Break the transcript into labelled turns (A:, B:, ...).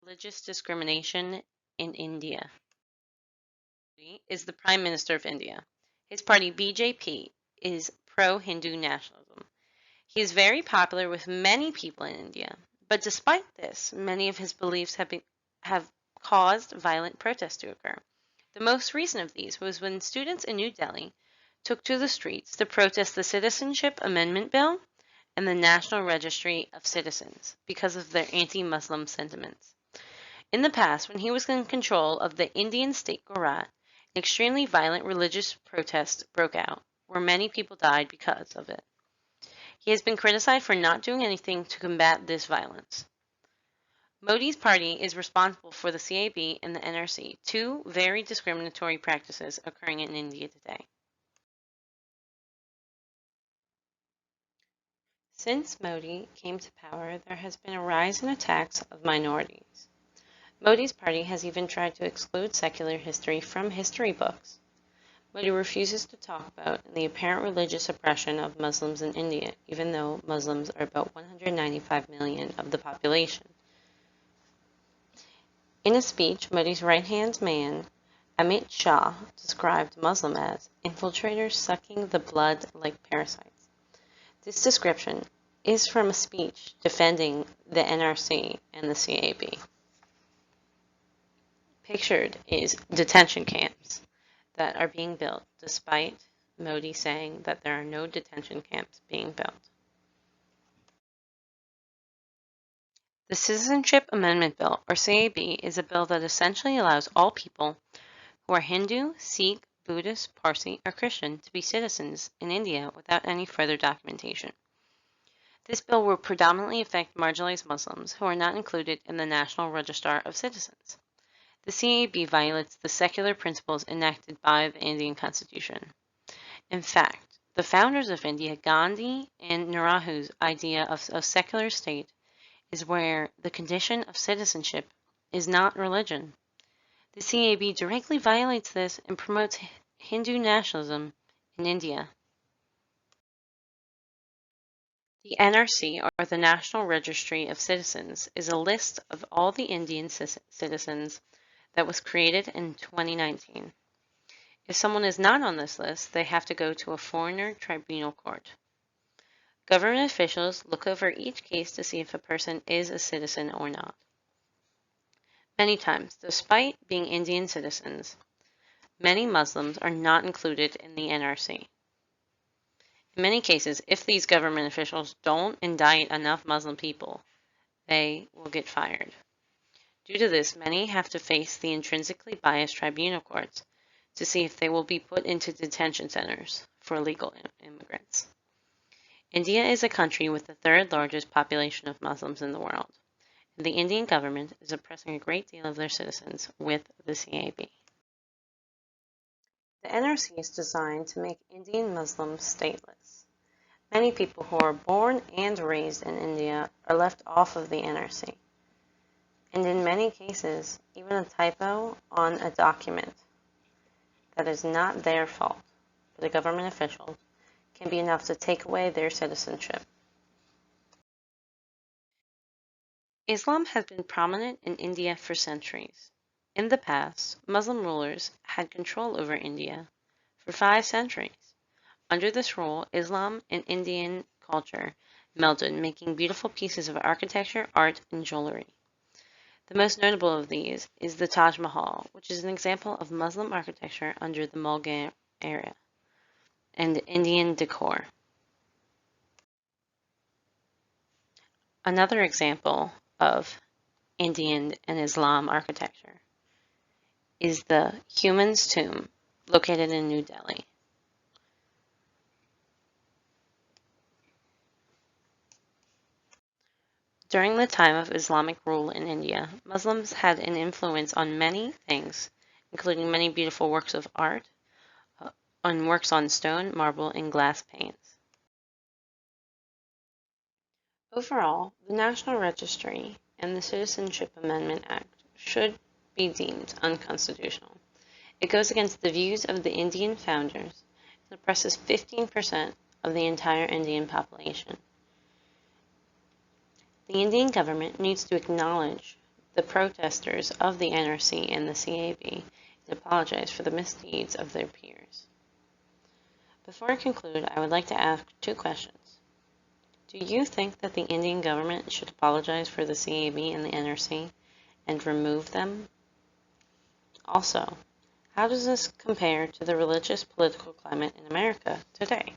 A: Religious discrimination in India. He is the Prime Minister of India. His party BJP is pro-Hindu nationalism. He is very popular with many people in India, but despite this, many of his beliefs have caused violent protests to occur. The most recent of these was when students in New Delhi took to the streets to protest the Citizenship Amendment Bill and the National Registry of Citizens because of their anti-Muslim sentiments. In the past, when he was in control of the Indian state Gujarat, an extremely violent religious protest broke out, where many people died because of it. He has been criticized for not doing anything to combat this violence. Modi's party is responsible for the CAB and the NRC, two very discriminatory practices occurring in India today. Since Modi came to power, there has been a rise in attacks of minorities. Modi's party has even tried to exclude secular history from history books. Modi refuses to talk about the apparent religious oppression of Muslims in India, even though Muslims are about 195 million of the population. In a speech, Modi's right-hand man, Amit Shah, described Muslims as infiltrators sucking the blood like parasites. This description is from a speech defending the NRC and the CAB. Pictured is detention camps that are being built, despite Modi saying that there are no detention camps being built. The Citizenship Amendment Bill, or CAB, is a bill that essentially allows all people who are Hindu, Sikh, Buddhist, Parsi, or Christian to be citizens in India without any further documentation. This bill will predominantly affect marginalized Muslims who are not included in the National Register of Citizens. The CAB violates the secular principles enacted by the Indian Constitution. In fact, the founders of India, Gandhi and Nehru's idea of a secular state is where the condition of citizenship is not religion. The CAB directly violates this and promotes Hindu nationalism in India. The NRC, or the National Registry of Citizens, is a list of all the Indian citizens that was created in 2019. If someone is not on this list, they have to go to a foreigner tribunal court. Government officials look over each case to see if a person is a citizen or not. Many times, despite being Indian citizens, many Muslims are not included in the NRC. In many cases, if these government officials don't indict enough Muslim people, they will get fired. Due to this, many have to face the intrinsically biased tribunal courts to see if they will be put into detention centers for illegal immigrants. India is a country with the third largest population of Muslims in the world, and the Indian government is oppressing a great deal of their citizens with the CAB. The NRC is designed to make Indian Muslims stateless. Many people who are born and raised in India are left off of the NRC. And in many cases, even a typo on a document that is not their fault, but a government official, can be enough to take away their citizenship. Islam has been prominent in India for centuries. In the past, Muslim rulers had control over India for 5 centuries. Under this rule, Islam and Indian culture melded, making beautiful pieces of architecture, art, and jewelry. The most notable of these is the Taj Mahal, which is an example of Muslim architecture under the Mughal era and Indian decor. Another example of Indian and Islam architecture is the Human's Tomb, located in New Delhi. During the time of Islamic rule in India, Muslims had an influence on many things, including many beautiful works of art, on works on stone, marble, and glass panes. Overall, the National Registry and the Citizenship Amendment Act should be deemed unconstitutional. It goes against the views of the Indian founders and oppresses 15% of the entire Indian population. The Indian government needs to acknowledge the protesters of the NRC and the CAB and apologize for the misdeeds of their peers. Before I conclude, I would like to ask two questions. Do you think that the Indian government should apologize for the CAB and the NRC and remove them? Also, how does this compare to the religious political climate in America today?